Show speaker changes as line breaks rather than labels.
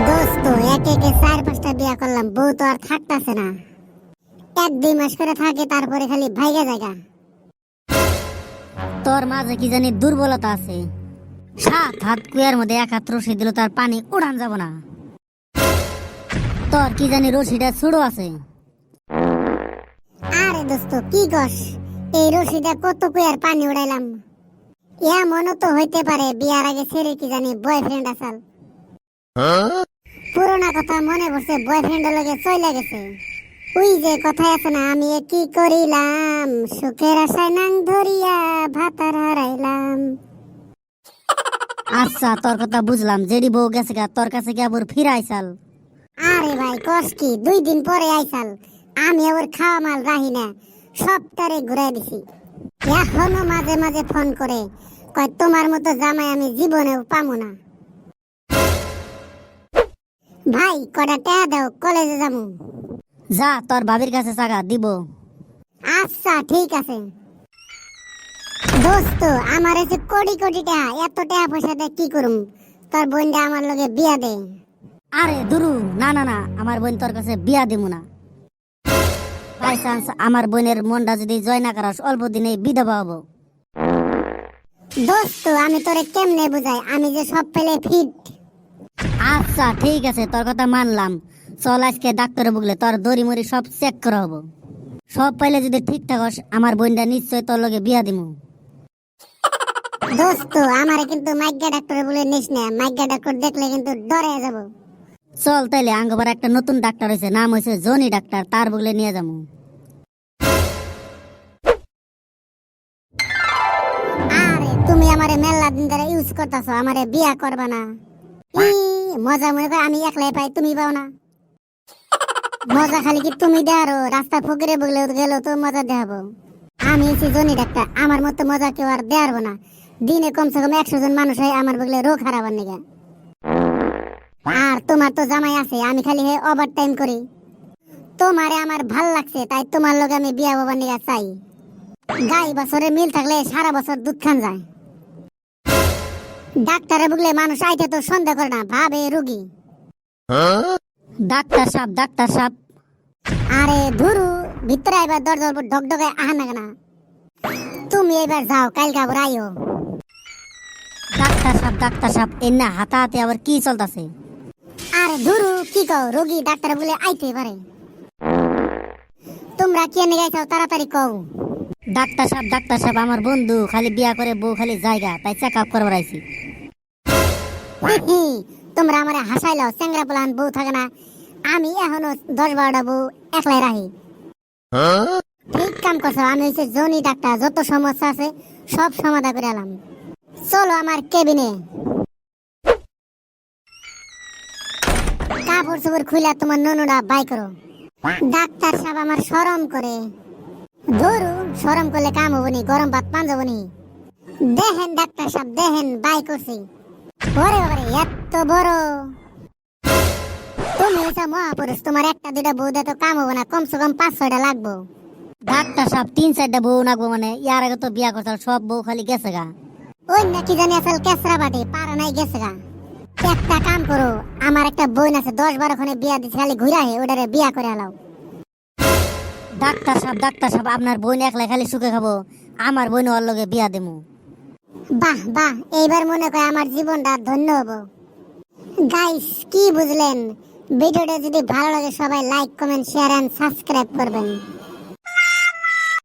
দোস্ত একে একে 4-5টা বিয়া করলাম, বউ তো আর থাকতাছে না। 1-2 মাস করে থাকে, তারপরে খালি ভাইগা জায়গা।
তোর মাঝে কি জানি দুর্বলতা আছে। 7 হাত কুয়ার মধ্যে 1 হাত রশি দিল, তার পানি উড়ান যাব না। তোর কি জানি রশিটা ছুড়ো আছে।
আরে দোস্ত কি কস, এই রশিটা কত কুয়ার পানি উড়াইলাম। এমনও তো হইতে পারে বিয়ার আগে ছেলে কি জানি বয়ফ্রেন্ড আসাল। পুরোনা কথা মনে পড়ছে, বয়ফ্রেন্ডের লগে চলে গেছে। ওই যে কথায় আছে না, আমি এ কি করিলাম, সুখের আশায় নাং ধরিয়া ভাতার হারাইলাম।
আচ্ছা, তোর কথা বুঝলাম। যেডি বউ গেছে গা, তোর কাছে কি আবার ফিরাইছাল?
আরে ভাই কস কি, 2 দিন পরে আইসাল। আমি আবার খাওয়া মাল রাহি না, সব তারে ঘুরাই দিছি। এখনো মাঝে মাঝে ফোন করে কয়, তোমার মতো জামাই আমি জীবনেও পামু না। ভাই কটা টাকা দাও, কলেজে যাবো।
যা, তোর ভাবির কাছে টাকা দিব।
আচ্ছা ঠিক আছে। দোস্ত আমার এসে কোটি কোটি টাকা, এত টাকা পয়সা দিয়ে কি করুম? তোর বোনটা আমার লগে বিয়া দে।
আরে দুরু, না না না, আমার বোন তোর কাছে বিয়া দিব না। বাই চান্স আমার বোনের মনটা যদি জয় না করাস, অল্প দিনে বিধবা হবো।
দোস্ত আমি তোরে কেমনে বুঝাই, আমি যে সব পেলে ফিট।
আচ্ছা ঠিক আছে, তোর কথা মানলাম। চল আজকে ডাক্তারে বুকলে তোর দড়ি মরি সব চেক করা হবো। সব পাইলে যদি ঠিকঠাক হস, আমার বোনটা নিশ্চয় তোর লগে বিয়া দিমু।
দোস্ত আমারে কিন্তু মাইগ্যা ডাক্তার বলে নিস না, মাইগ্যা ডাক্তার দেখলে কিন্তু ডরে যাব।
চল তাইলে, আঙ্গবার একটা নতুন ডাক্তার হয়েছে, নাম হয়েছে জনি ডাক্তার, তার বুকলে নিয়ে যাবো।
আরে তুমি আমারে মেলা দিন ধরে ইউজ করতেছো, আমারে বিয়া করবা না। ই মজা মনে করে আমি একলাই পাই, তুমি পাও না। মজা খালি কি তুমি দেয়ারো, রাস্তা ফকিরে বগলে গেল তো মজা দেখাবো। আমি হচ্ছি জনি ডাক্তার, আমার মতো মজা কেউ আর দেয়ারবো না। দিনে কমসে কম 100 জন মানুষ হয় আমার বগলে রোগ হারাবার নিগা। আর তোমার তো জামাই আছে, আমি খালি ওভার টাইম করি। তোমারে আমার ভাল লাগছে, তাই তোমার লগে আমি বিয়া হবার নিগা চাই। গাই বছরে মিল থাকলে সারা বছর দুধ খান যায়। ডাক্তারে বুগলে মানুষ আইতে তো সন্দেহ করে না, ভাবে রুগী।
ডাক্তার সাহেব, ডাক্তার সাহেব।
আরে ধুরু, ভিতরে এবার দরজার উপর ঢকঢকে আহা না কেনা। তুমি এবার যাও, কাল আবার আইও।
ডাক্তার সাহেব, ডাক্তার সাহেব, এই না হাতাহাতি আবার কি চলতেছে?
আরে ধুরু কি কও, রোগী ডাক্তার বলে আইতে পারে। তোমরা কে নিয়ে গাইছাও, তাড়াতাড়ি কও।
ডাক্তার সাহেব, ডাক্তার সাহেব, আমার বন্ধু খালি বিয়া করে বউ খালি জায়গা, তাই চেক আপ করবার আইছি।
তোমরা আমারে হাসাইলাও, চ্যাংরা পোলান বউ থাকে না। আমি এখনো 10-12টা বউ একলাই রাহি। ঠিক কাম করছো, আমি হচ্ছে জনি ডাক্তার, যত সমস্যা আছে সব সমাধান করে এলাম। চলো আমার কেবিনে। কাপড় চোপড় খুলে তোমার ননুরা বাই করো। ডাক্তার সাহেব আমার শরম করে। ধরু শরম করলে কাম হবনি, গরম ভাত পান যাবনি। দেখেন ডাক্তার সাহেব, দেখেন বাই করছি। ওরে বাবারে এত বড়। তুমি হচ্ছে মহাপুরুষ, তোমার 1-2টা বউ দিয়ে তো কাম হবো না, কমসে কম 5-6টা লাগবো।
ডাক্তার সাহেব 3-4টা বউ নাকবো মানে? ইয়ার আগে তো বিয়া করছাল, সব বউ খালি গেছে গা।
ওই না কি জানি আসল কেসরা বাটি, পারা নাই গেছে গা। একটা কাম করো, আমার একটা বোন আছে 10-12 খানে বিয়া দিচ্ছে, খালি ঘুরা হে ওটারে বিয়া করে আলাও।
ডাক্তার সাহেব, ডাক্তার সাহেব, আপনার বোন একলা খালি সুখে খাবো, আমার বোন ওর লগে বিয়া দেবো।
বাহ বাহ, এইবার মনে করে আমার জীবনটা ধন্য হবো। গাইস কি বুঝলেন? ভিডিওটা যদি ভালো লাগে সবাই like, comment, share and subscribe করবেন।